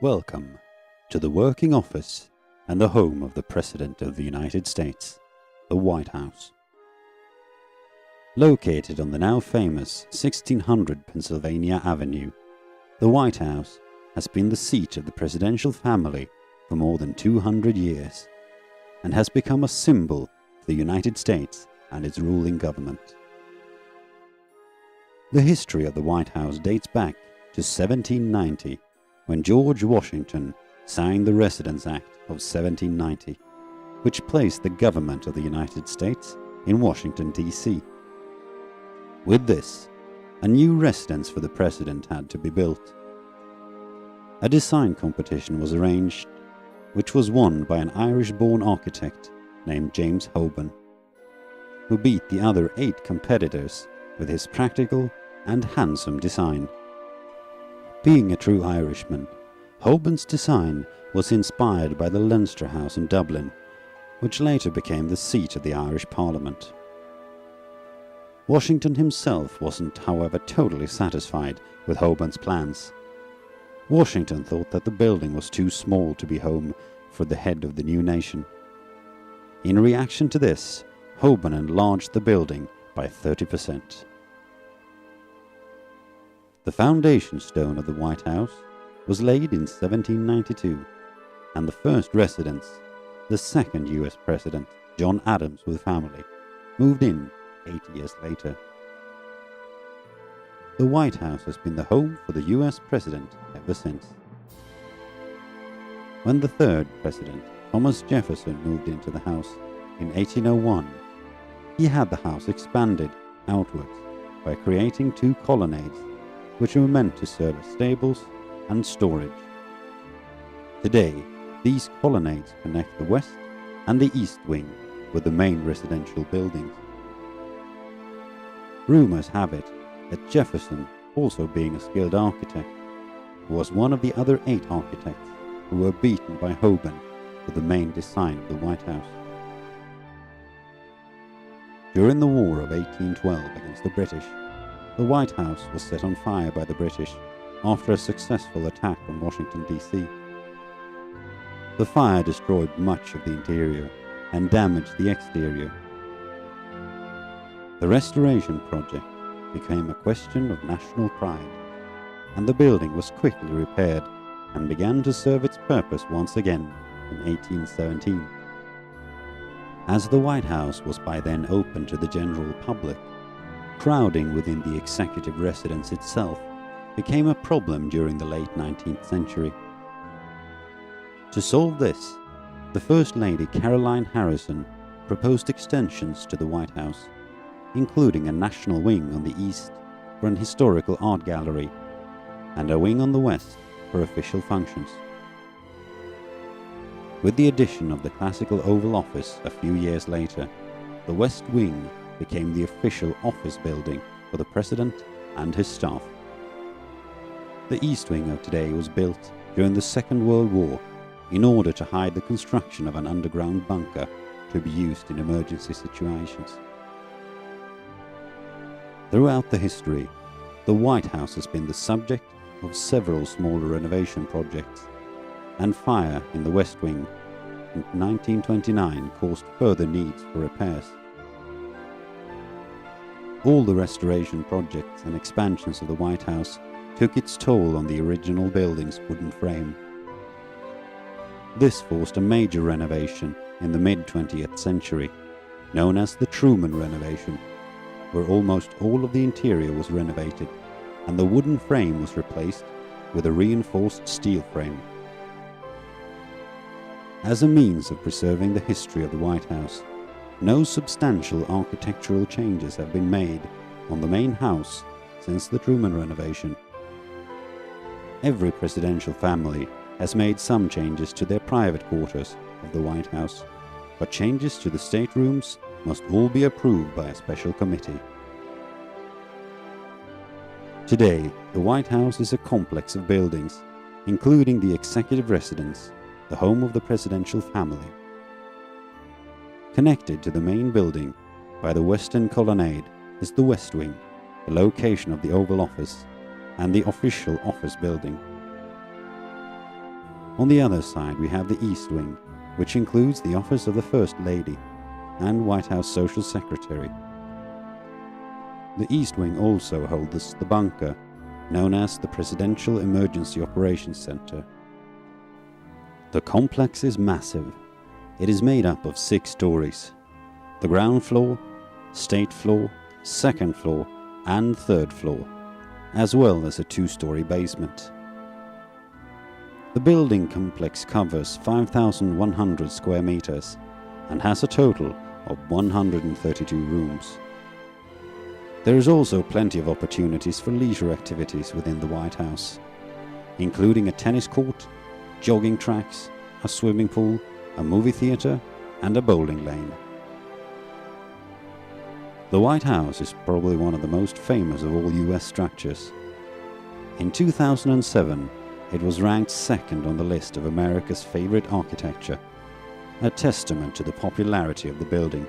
Welcome to the working office and the home of the President of the United States, the White House. Located on the now famous 1600 Pennsylvania Avenue, the White House has been the seat of the presidential family for more than 200 years and has become a symbol of the United States and its ruling government. The history of the White House dates back to 1790, when George Washington signed the Residence Act of 1790, which placed the government of the United States in Washington, D.C. With this, a new residence for the president had to be built. A design competition was arranged, which was won by an Irish-born architect named James Holborn, who beat the other 8 competitors with his practical and handsome design. Being a true Irishman, Holborn's design was inspired by the Leinster House in Dublin, which later became the seat of the Irish Parliament. Washington himself wasn't, however, totally satisfied with Holborn's plans. Washington thought that the building was too small to be home for the head of the new nation. In reaction to this, Holborn enlarged the building by 30%. The foundation stone of the White House was laid in 1792, and the first residents, the second U.S. President, John Adams with family, moved in 8 years later. The White House has been the home for the U.S. President ever since. When the third President, Thomas Jefferson, moved into the house in 1801, he had the house expanded outwards by creating 2 colonnades which were meant to serve as stables and storage. Today, these colonnades connect the west and the east wing with the main residential buildings. Rumors have it that Jefferson, also being a skilled architect, was one of the other 8 architects who were beaten by Holborn for the main design of the White House. During the War of 1812 against the British, the White House was set on fire by the British after a successful attack on Washington, D.C. The fire destroyed much of the interior and damaged the exterior. The restoration project became a question of national pride, and the building was quickly repaired and began to serve its purpose once again in 1817. As the White House was by then open to the general public, crowding within the executive residence itself became a problem during the late 19th century. To solve this, the First Lady Caroline Harrison proposed extensions to the White House, including a national wing on the east for an historical art gallery and a wing on the west for official functions. With the addition of the classical Oval Office a few years later, the West Wing became the official office building for the President and his staff. The East Wing of today was built during the Second World War in order to hide the construction of an underground bunker to be used in emergency situations. Throughout the history, the White House has been the subject of several smaller renovation projects, and fire in the West Wing in 1929 caused further needs for repairs. All the restoration projects and expansions of the White House took its toll on the original building's wooden frame. This forced a major renovation in the mid-20th century, known as the Truman renovation, where almost all of the interior was renovated and the wooden frame was replaced with a reinforced steel frame. As a means of preserving the history of the White House, no substantial architectural changes have been made on the main house since the Truman renovation. Every presidential family has made some changes to their private quarters of the White House, but changes to the staterooms must all be approved by a special committee. Today, the White House is a complex of buildings, including the executive residence, the home of the presidential family. Connected to the main building by the western colonnade is the West Wing, the location of the Oval Office, and the official office building. On the other side we have the East Wing, which includes the office of the First Lady and White House Social Secretary. The East Wing also holds the bunker, known as the Presidential Emergency Operations Center. The complex is massive. It is made up of 6 stories: the ground floor, state floor, second floor, and third floor, as well as a 2-story basement. The building complex covers 5,100 square meters and has a total of 132 rooms. There is also plenty of opportunities for leisure activities within the White House, including a tennis court, jogging tracks, a swimming pool, a movie theater, and a bowling lane. The White House is probably one of the most famous of all US structures. In 2007, it was ranked second on the list of America's favorite architecture, a testament to the popularity of the building.